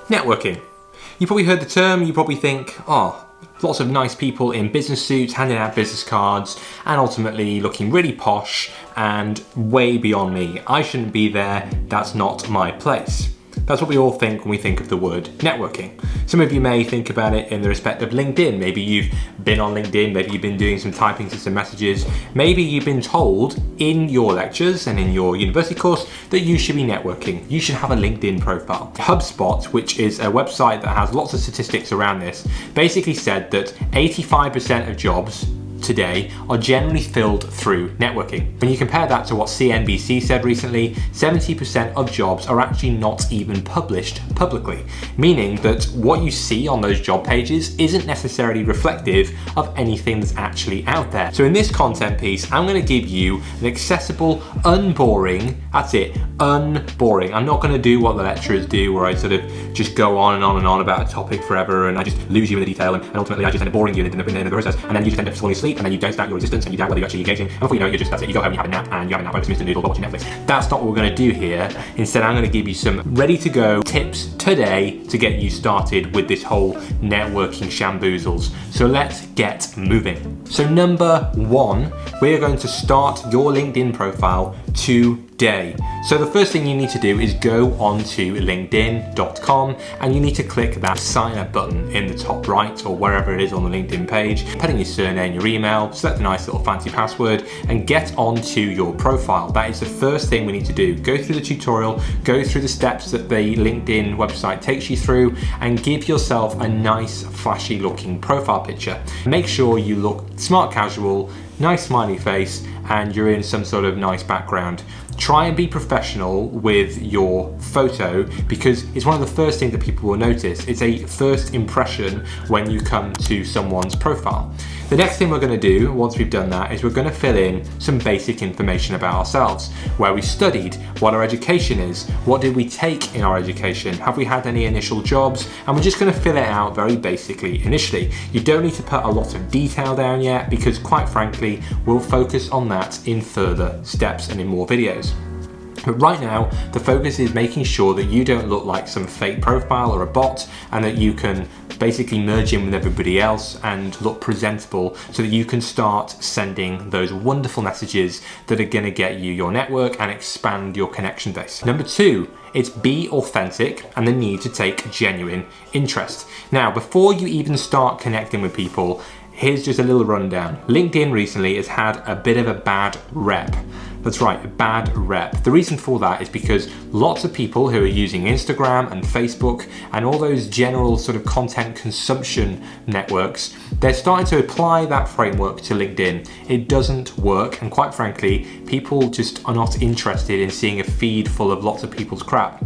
Networking. You probably heard the term, you probably think, lots of nice people in business suits handing out business cards and ultimately looking really posh and way beyond me. I shouldn't be there, that's not my place. That's what we all think when we think of the word networking. Some of you may think about it in the respect of LinkedIn. Maybe you've been on LinkedIn, maybe you've been doing some typing to some messages. Maybe you've been told in your lectures and in your university course that you should be networking. You should have a LinkedIn profile. HubSpot, which is a website that has lots of statistics around this, basically said that 85% of jobs today are generally filled through networking. When you compare that to what CNBC said recently, 70% of jobs are actually not even published publicly, meaning that what you see on those job pages isn't necessarily reflective of anything that's actually out there. So in this content piece, I'm going to give you an accessible, unboring, that's it, unboring. I'm not going to do what the lecturers do where I sort of just go on and on and on about a topic forever and I just lose you in the detail and ultimately I just end up boring you in the process, and then you just end up falling asleep and then you don't start your existence and you doubt whether you're actually engaging, and before you know it, that's it, you go home, you have a nap, and you have a nap over some instant noodles while watching Netflix. That's not what we're going to do here. Instead, I'm going to give you some ready to go tips today to get you started with this whole networking shamboozles. So let's get moving. So number one, we're going to start your LinkedIn profile today. So the first thing you need to do is go onto linkedin.com and you need to click that sign up button in the top right or wherever it is on the LinkedIn page. Put in your surname, your email, select a nice little fancy password and get onto your profile. That is the first thing we need to do. Go through the tutorial, go through the steps that the LinkedIn website takes you through and give yourself a nice flashy looking profile picture. Make sure you look smart casual, nice smiley face, and you're in some sort of nice background. Try and be professional with your photo because it's one of the first things that people will notice. It's a first impression when you come to someone's profile. The next thing we're going to do once we've done that is we're going to fill in some basic information about ourselves, where we studied, what our education is, what did we take in our education, have we had any initial jobs, and we're just going to fill it out very basically initially. You don't need to put a lot of detail down yet because quite frankly we'll focus on that in further steps and in more videos. But right now, the focus is making sure that you don't look like some fake profile or a bot and that you can basically merge in with everybody else and look presentable so that you can start sending those wonderful messages that are going to get you your network and expand your connection base. Number two, it's be authentic and the need to take genuine interest. Now, before you even start connecting with people, here's just a little rundown. LinkedIn recently has had a bit of a bad rep. That's right, a bad rep. The reason for that is because lots of people who are using Instagram and Facebook and all those general sort of content consumption networks, they're starting to apply that framework to LinkedIn. It doesn't work, and quite frankly, people just are not interested in seeing a feed full of lots of people's crap.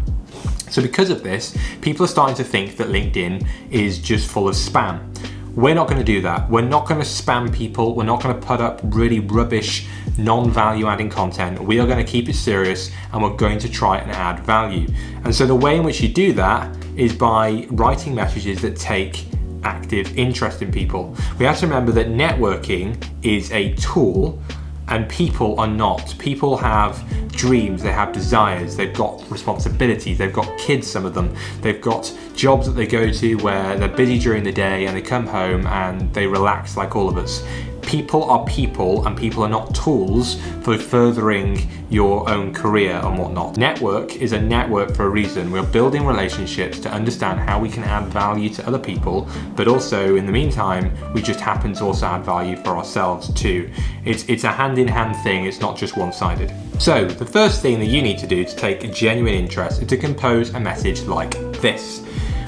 So because of this, people are starting to think that LinkedIn is just full of spam. We're not going to do that. We're not going to spam people. We're not going to put up really rubbish, non-value adding content. We are going to keep it serious and we're going to try and add value. And so the way in which you do that is by writing messages that take active interest in people. We have to remember that networking is a tool and people are not. People have dreams, they have desires, they've got responsibilities, they've got kids, some of them, they've got jobs that they go to where they're busy during the day and they come home and they relax like all of us. People are people and people are not tools for furthering your own career and whatnot. Network is a network for a reason. We're building relationships to understand how we can add value to other people, but also in the meantime, we just happen to also add value for ourselves too. It's a hand-in-hand thing, it's not just one-sided. So the first thing that you need to do to take a genuine interest is to compose a message like this.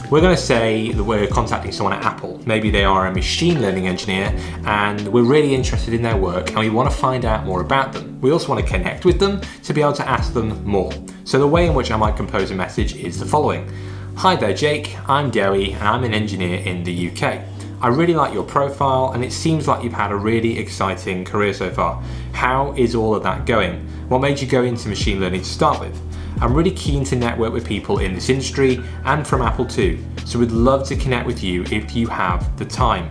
We're going to say that we're contacting someone at Apple. Maybe they are a machine learning engineer and we're really interested in their work and we want to find out more about them. We also want to connect with them to be able to ask them more. So the way in which I might compose a message is the following. Hi there Jake, I'm Dewi and I'm an engineer in the UK. I really like your profile and it seems like you've had a really exciting career so far. How is all of that going? What made you go into machine learning to start with? I'm really keen to network with people in this industry and from Apple too, so we'd love to connect with you if you have the time.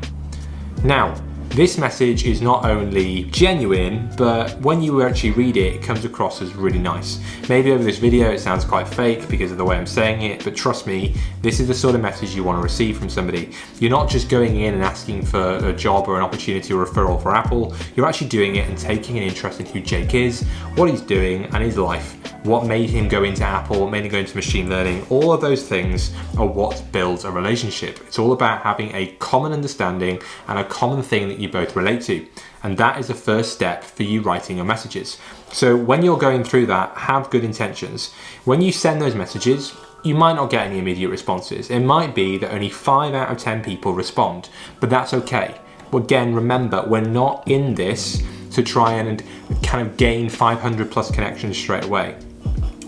Now, This message is not only genuine, but when you actually read it, it comes across as really nice. Maybe over this video it sounds quite fake because of the way I'm saying it, but trust me, this is the sort of message you want to receive from somebody. You're not just going in and asking for a job or an opportunity or referral for Apple, you're actually doing it and taking an interest in who Jake is, what he's doing and his life. What made him go into Apple, what made him go into machine learning, all of those things are what builds a relationship. It's all about having a common understanding and a common thing that you both relate to. And that is the first step for you writing your messages. So when you're going through that, have good intentions. When you send those messages, you might not get any immediate responses. It might be that only 5 out of 10 people respond, but that's okay. Again, remember, we're not in this to try and kind of gain 500 plus connections straight away.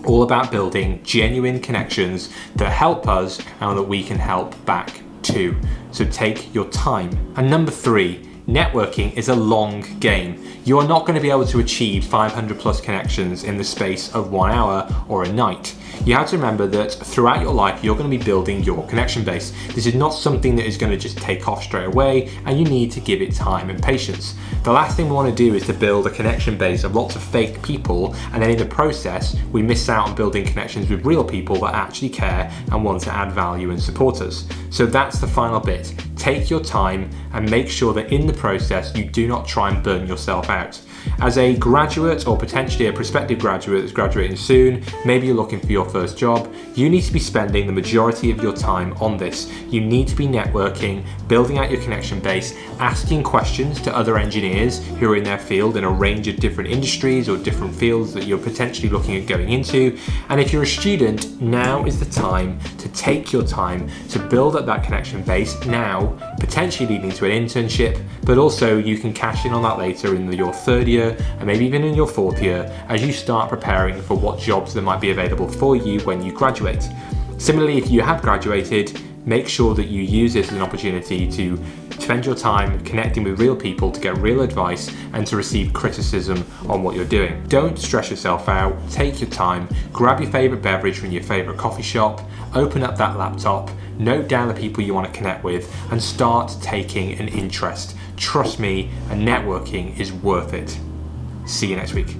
All about building genuine connections that help us and that we can help back too. So take your time. And number 3, networking is a long game. You are not going to be able to achieve 500 plus connections in the space of 1 hour or a night. You have to remember that throughout your life, you're going to be building your connection base. This is not something that is going to just take off straight away, and you need to give it time and patience. The last thing we want to do is to build a connection base of lots of fake people, and then in the process, we miss out on building connections with real people that actually care and want to add value and support us. So that's the final bit. Take your time and make sure that in the process, you do not try and burn yourself out. As a graduate or potentially a prospective graduate that's graduating soon, maybe you're looking for your first job, you need to be spending the majority of your time on this. You need to be networking, building out your connection base, asking questions to other engineers who are in their field in a range of different industries or different fields that you're potentially looking at going into. And if you're a student, now is the time to take your time to build up that connection base now, potentially leading to an internship, but also you can cash in on that later in your 3rd year and maybe even in your 4th year as you start preparing for what jobs there might be available for you when you graduate. Similarly, if you have graduated, make sure that you use this as an opportunity to spend your time connecting with real people to get real advice and to receive criticism on what you're doing. Don't stress yourself out, take your time, grab your favorite beverage from your favorite coffee shop, open up that laptop, note down the people you want to connect with and start taking an interest. Trust me, and networking is worth it. See you next week.